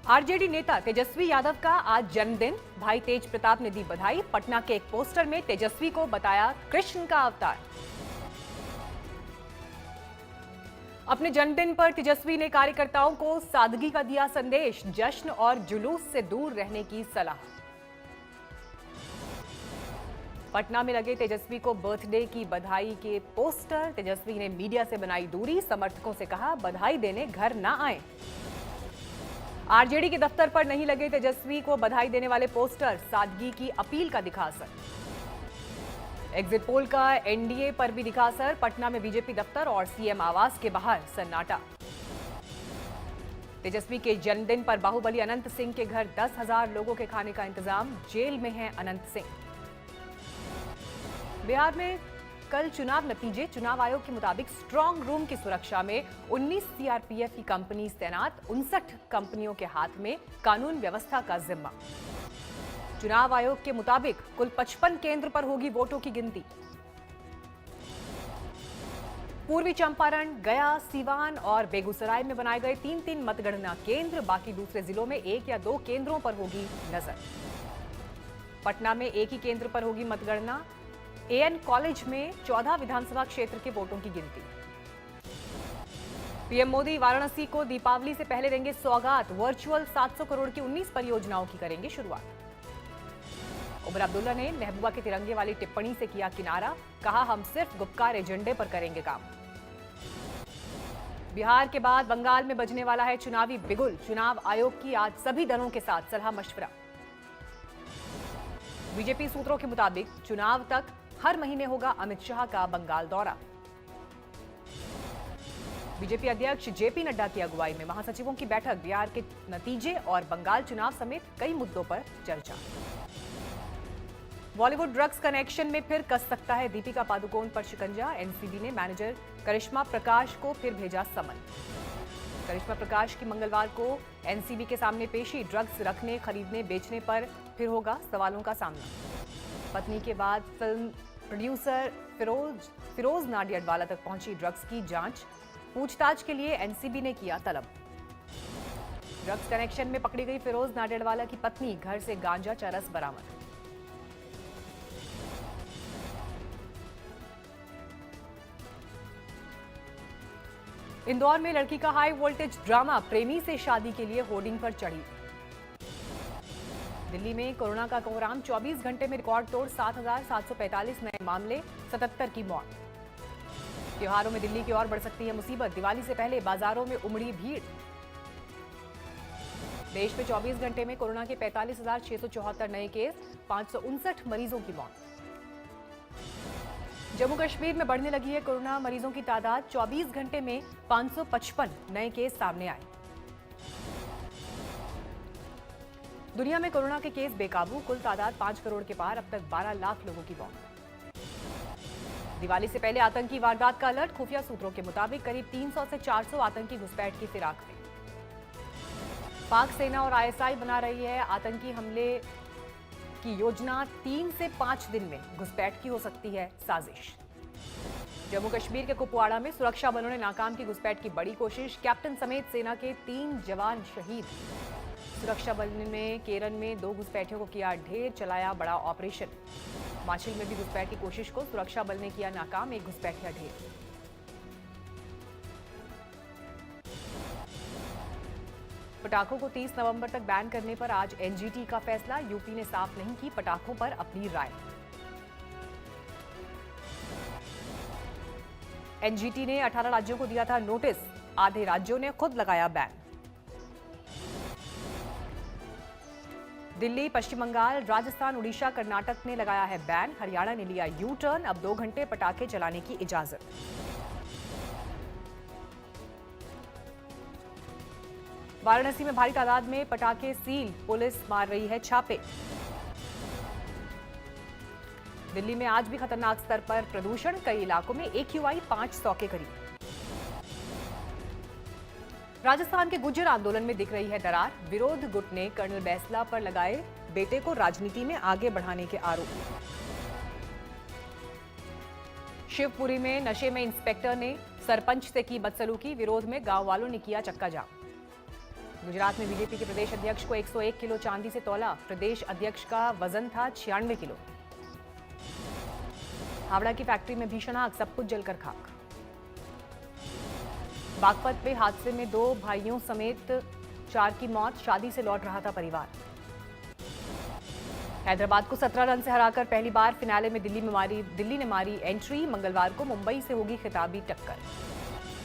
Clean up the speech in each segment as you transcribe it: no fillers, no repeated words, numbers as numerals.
RJD नेता तेजस्वी यादव का आज जन्मदिन। भाई तेज प्रताप ने दी बधाई। पटना के एक पोस्टर में तेजस्वी को बताया कृष्ण का अवतार। अपने जन्मदिन पर तेजस्वी ने कार्यकर्ताओं को सादगी का दिया संदेश। जश्न और जुलूस से दूर रहने की सलाह। पटना में लगे तेजस्वी को बर्थडे की बधाई के पोस्टर। तेजस्वी ने मीडिया से बनाई दूरी। समर्थकों से कहा बधाई देने घर ना आए। आरजेडी के दफ्तर पर नहीं लगे तेजस्वी को बधाई देने वाले पोस्टर। सादगी की अपील का दिखा असर। एग्जिट पोल का एनडीए पर भी दिखा असर। पटना में बीजेपी दफ्तर और सीएम आवास के बाहर सन्नाटा। तेजस्वी के जन्मदिन पर बाहुबली अनंत सिंह के घर 10,000 लोगों के खाने का इंतजाम। जेल में हैं अनंत सिंह। बिहार में कल चुनाव नतीजे। चुनाव आयोग के मुताबिक स्ट्रांग रूम की सुरक्षा में 19 सीआरपीएफ की कंपनी तैनात। 59 कंपनियों के हाथ में कानून व्यवस्था का जिम्मा। चुनाव आयोग के मुताबिक कुल 55 केंद्र पर होगी वोटों की गिनती। पूर्वी चंपारण, गया, सीवान और बेगूसराय में बनाए गए 3-3 मतगणना केंद्र। बाकी दूसरे जिलों में 1 या 2 केंद्रों पर होगी नजर। पटना में एक ही केंद्र पर होगी मतगणना। एएन कॉलेज में 14 विधानसभा क्षेत्र के वोटों की गिनती। पीएम मोदी वाराणसी को दीपावली से पहले देंगे सौगात। वर्चुअल 700 करोड़ की 19 परियोजनाओं की करेंगे शुरुआत। उमर अब्दुल्ला ने महबूबा के तिरंगे वाली टिप्पणी से किया किनारा। कहा हम सिर्फ गुपकार एजेंडे पर करेंगे काम। बिहार के बाद बंगाल में बजने वाला है चुनावी बिगुल। चुनाव आयोग की आज सभी दलों के साथ सलाह मशवरा। बीजेपी सूत्रों के मुताबिक चुनाव तक हर महीने होगा अमित शाह का बंगाल दौरा। बीजेपी अध्यक्ष जेपी नड्डा की अगुवाई में महासचिवों की बैठक। बिहार के नतीजे और बंगाल चुनाव समेत कई मुद्दों पर चर्चा। बॉलीवुड ड्रग्स कनेक्शन में फिर कस सकता है दीपिका पादुकोण पर शिकंजा। एनसीबी ने मैनेजर करिश्मा प्रकाश को फिर भेजा समन। करिश्मा प्रकाश की मंगलवार को एनसीबी के सामने पेशी। ड्रग्स रखने, खरीदने, बेचने पर फिर होगा सवालों का सामना। पत्नी के बाद फिल्म प्रोड्यूसर फिरोज नाडियाडवाला तक पहुंची ड्रग्स की जांच। पूछताछ के लिए एनसीबी ने किया तलब। ड्रग्स कनेक्शन में पकड़ी गई फिरोज नाडियाडवाला की पत्नी। घर से गांजा चरस बरामद। इंदौर में लड़की का हाई वोल्टेज ड्रामा। प्रेमी से शादी के लिए होर्डिंग पर चढ़ी। दिल्ली में कोरोना का कोहराम। 24 घंटे में रिकॉर्ड तोड़ 7,745 नए मामले, 77 की मौत। त्योहारों में दिल्ली की ओर बढ़ सकती है मुसीबत। दिवाली से पहले बाजारों में उमड़ी भीड़। देश में 24 घंटे में कोरोना के 45,674 नए केस, 559 मरीजों की मौत। जम्मू कश्मीर में बढ़ने लगी है कोरोना मरीजों की तादाद। 24 घंटे में 555 नए केस सामने आए। दुनिया में कोरोना के केस बेकाबू। कुल तादाद 5 करोड़ के पार। अब तक 12 लाख लोगों की मौत। दिवाली से पहले आतंकी वारदात का अलर्ट। खुफिया सूत्रों के मुताबिक करीब 300 से 400 आतंकी घुसपैठ की फिराक में। पाक सेना और आईएसआई बना रही है आतंकी हमले की योजना। 3 से 5 दिन में घुसपैठ की हो सकती है साजिश। जम्मू कश्मीर के कुपवाड़ा में सुरक्षा बलों ने नाकाम की घुसपैठ की बड़ी कोशिश। कैप्टन समेत सेना के 3 जवान शहीद। सुरक्षा बल ने केरन में 2 घुसपैठियों को किया ढेर। चलाया बड़ा ऑपरेशन। माछिल में भी घुसपैठ की कोशिश को सुरक्षा बल ने किया नाकाम। एक घुसपैठिया ढेर। पटाखों को 30 नवंबर तक बैन करने पर आज एनजीटी का फैसला। यूपी ने साफ नहीं की पटाखों पर अपनी राय। एनजीटी ने 18 राज्यों को दिया था नोटिस। आधे राज्यों ने खुद लगाया बैन। दिल्ली, पश्चिम बंगाल, राजस्थान, उड़ीसा, कर्नाटक ने लगाया है बैन। हरियाणा ने लिया यू टर्न। अब 2 घंटे पटाखे चलाने की इजाजत। वाराणसी में भारी तादाद में पटाखे सील। पुलिस मार रही है छापे। दिल्ली में आज भी खतरनाक स्तर पर प्रदूषण। कई इलाकों में AQI 500 के करीब। राजस्थान के गुर्जर आंदोलन में दिख रही है दरार। विरोध गुट ने कर्नल बैसला पर लगाए बेटे को राजनीति में आगे बढ़ाने के आरोप। शिवपुरी में नशे में इंस्पेक्टर ने सरपंच से की बदसलूकी। विरोध में गांव वालों ने किया चक्का जाम। गुजरात में बीजेपी के प्रदेश अध्यक्ष को 101 किलो चांदी से तौला। प्रदेश अध्यक्ष का वजन था 96 किलो। हावड़ा की फैक्ट्री में भीषण आग, सब कुछ जलकर खाक। बागपत में हादसे में 2 भाइयों समेत 4 की मौत, शादी से लौट रहा था परिवार। हैदराबाद को 17 रन से हराकर पहली बार फिनाले में दिल्ली ने मारी एंट्री। मंगलवार को मुंबई से होगी खिताबी टक्कर।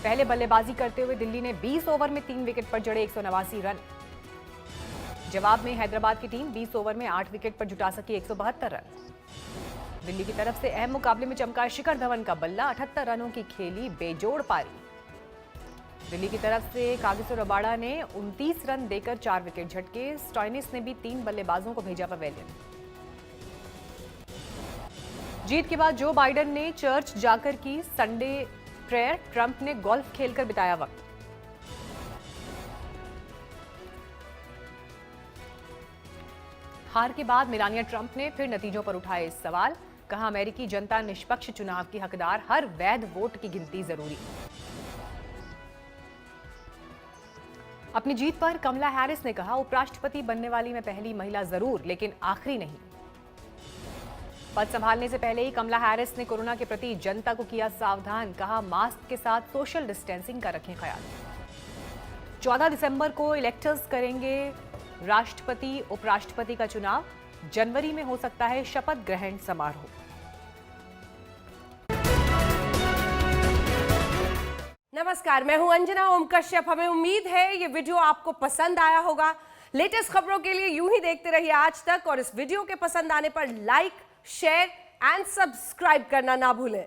पहले बल्लेबाजी करते हुए दिल्ली ने 20 ओवर में 3 विकेट पर जड़े 189 रन। जवाब में हैदराबाद की टीम 20 ओवर में 8 विकेट पर जुटा सकी 172 रन। दिल्ली की तरफ से अहम मुकाबले में चमका शिखर धवन का बल्ला, 78 रनों की खेली बेजोड़ पारी। दिल्ली की तरफ से कागिसो रबाड़ा ने 29 रन देकर 4 विकेट झटके। स्टॉइनिस ने भी 3 बल्लेबाजों को भेजा पवेलियन। जीत के बाद जो बाइडेन ने चर्च जाकर की संडे प्रेयर, ट्रंप ने गोल्फ खेलकर बिताया वक्त। हार के बाद मेलानिया ट्रंप ने फिर नतीजों पर उठाए सवाल। कहा, अमेरिकी जनता निष्पक्ष चुनाव की हकदार, हर वैध वोट की गिनती जरूरी। अपनी जीत पर कमला हैरिस ने कहा, उपराष्ट्रपति बनने वाली मैं पहली महिला जरूर, लेकिन आखिरी नहीं। पद संभालने से पहले ही कमला हैरिस ने कोरोना के प्रति जनता को किया सावधान। कहा, मास्क के साथ सोशल डिस्टेंसिंग का रखें ख्याल। 14 दिसंबर को इलेक्टर्स करेंगे राष्ट्रपति उपराष्ट्रपति का चुनाव। जनवरी में हो सकता है शपथ ग्रहण समारोह। नमस्कार, मैं हूं अंजना ओम कश्यप। हमें उम्मीद है ये वीडियो आपको पसंद आया होगा। लेटेस्ट खबरों के लिए यूं ही देखते रहिए आज तक, और इस वीडियो के पसंद आने पर लाइक, शेयर एंड सब्सक्राइब करना ना भूलें।